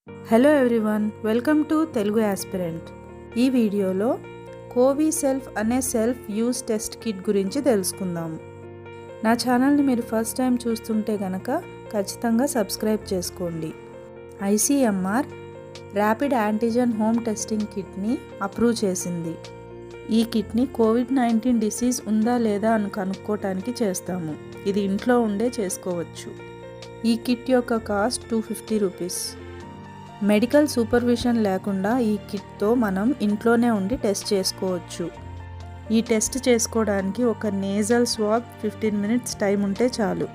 Hello everyone, welcome to Telugu aspirant. ఈ వీడియోలో కోవిసెల్ఫ్ అనే సెల్ఫ్ యూజ్ టెస్ట్ కిట్ గురించి తెలుసుకుందాము. నా ఛానల్ని మీరు ఫస్ట్ టైం చూస్తుంటే కనుక ఖచ్చితంగా సబ్స్క్రైబ్ చేసుకోండి. ICMR rapid antigen home testing కిట్ని అప్రూవ్ చేసింది. ఈ కిట్ని కోవిడ్-19 డిసీజ్ ఉందా లేదా అని కనుక్కోవటానికి చేస్తాము. ఇది ఇంట్లో ఉండే చేసుకోవచ్చు. ఈ కిట్ యొక్క కాస్ట్ 250 రూపీస్. మెడికల్ సూపర్విజన్ లేకుండా ఈ కిట్తో మనం ఇంట్లోనే ఉండి టెస్ట్ చేసుకోవచ్చు. ఈ టెస్ట్ చేసుకోవడానికి ఒక నేజల్ స్వాబ్ 15 మినిట్స్ టైం ఉంటే చాలు.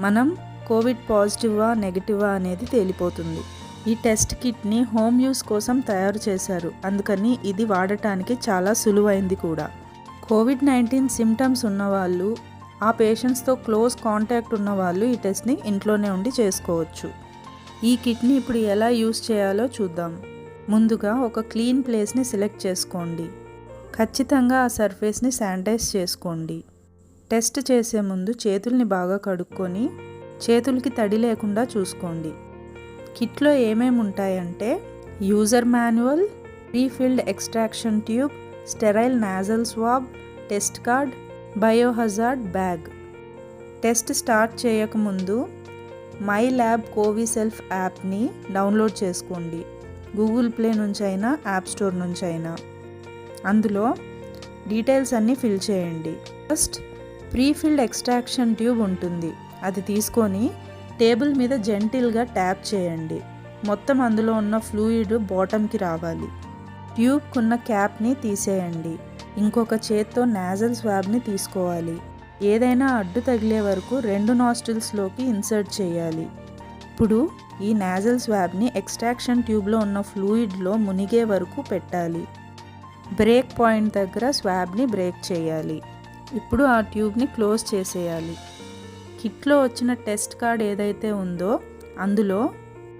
మనం కోవిడ్ పాజిటివా నెగిటివా అనేది తేలిపోతుంది. ఈ టెస్ట్ కిట్ని హోమ్ యూస్ కోసం తయారు చేశారు, అందుకని ఇది వాడటానికి చాలా సులువైంది కూడా. కోవిడ్-19 సిమ్టమ్స్ ఉన్నవాళ్ళు, ఆ పేషెంట్స్తో క్లోజ్ కాంటాక్ట్ ఉన్నవాళ్ళు ఈ టెస్ట్ని ఇంట్లోనే ఉండి చేసుకోవచ్చు. ఈ కిట్ని ఇప్పుడు ఎలా యూస్ చేయాలో చూద్దాం. ముందుగా ఒక క్లీన్ ప్లేస్ని సెలెక్ట్ చేసుకోండి. ఖచ్చితంగా ఆ సర్ఫేస్ని శానిటైజ్ చేసుకోండి. టెస్ట్ చేసే ముందు చేతుల్ని బాగా కడుక్కొని చేతులకి తడి లేకుండా చూసుకోండి. కిట్లో ఏమేమి ఉంటాయంటే user manual, prefilled extraction tube, sterile nasal swab, test card, biohazard bag. Test start చేయకముందు మై ల్యాబ్ కోవిసెల్ఫ్ యాప్ని డౌన్లోడ్ చేసుకోండి. గూగుల్ ప్లే నుంచి అయినా యాప్ స్టోర్ నుంచి అయినా. అందులో డీటెయిల్స్ అన్నీ ఫిల్ చేయండి. ఫస్ట్ ప్రీఫిల్డ్ ఎక్స్ట్రాక్షన్ ట్యూబ్ ఉంటుంది, అది తీసుకొని టేబుల్ మీద జెంటిల్గా ట్యాప్ చేయండి. మొత్తం అందులో ఉన్న ఫ్లూయిడ్ బాటమ్కి రావాలి. ట్యూబ్కున్న క్యాప్ని తీసేయండి. ఇంకొక చేత్తో నాజల్ స్వాబ్ని తీసుకోవాలి. ఏదైనా అడ్డు తగిలే వరకు 2 నాస్ట్రిల్స్లోకి ఇన్సర్ట్ చేయాలి. ఇప్పుడు ఈ నాజల్ స్వాబ్ని ఎక్స్ట్రాక్షన్ ట్యూబ్లో ఉన్న ఫ్లూయిడ్లో మునిగే వరకు పెట్టాలి. బ్రేక్ పాయింట్ దగ్గర స్వాబ్ని బ్రేక్ చేయాలి. ఇప్పుడు ఆ ట్యూబ్ని క్లోజ్ చేసేయాలి. కిట్లో వచ్చిన టెస్ట్ కార్డ్ ఏదైతే ఉందో అందులో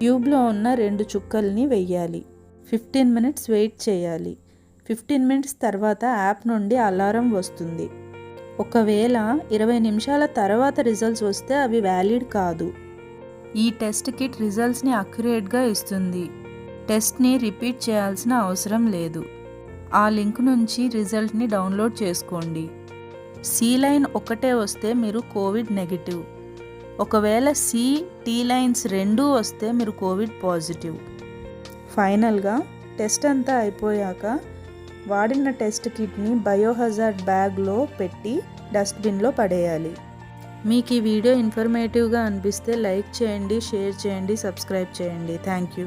ట్యూబ్లో ఉన్న 2 చుక్కల్ని వెయ్యాలి. 15 మినిట్స్ వెయిట్ చేయాలి. 15 మినిట్స్ తర్వాత యాప్ నుండి అలారం వస్తుంది. ఒకవేళ 20 నిమిషాల తర్వాత రిజల్ట్స్ వస్తే అవి వ్యాలిడ్ కాదు. ఈ టెస్ట్ కిట్ రిజల్ట్స్ని అక్యురేట్గా ఇస్తుంది. టెస్ట్ని రిపీట్ చేయాల్సిన అవసరం లేదు. ఆ లింక్ నుంచి రిజల్ట్ని డౌన్లోడ్ చేసుకోండి. C లైన్ ఒకటే వస్తే మీరు కోవిడ్ నెగిటివ్. ఒకవేళ C, T లైన్స్ 2 వస్తే మీరు కోవిడ్ పాజిటివ్. ఫైనల్గా టెస్ట్ అంతా అయిపోయాక వాడిన టెస్ట్ కిట్ని బయోహజార్డ్ బ్యాగ్లో పెట్టి డస్ట్బిన్లో పడేయాలి. మీకు ఈ వీడియో ఇన్ఫర్మేటివ్గా అనిపిస్తే లైక్ చేయండి, షేర్ చేయండి, సబ్స్క్రైబ్ చేయండి. Thank you.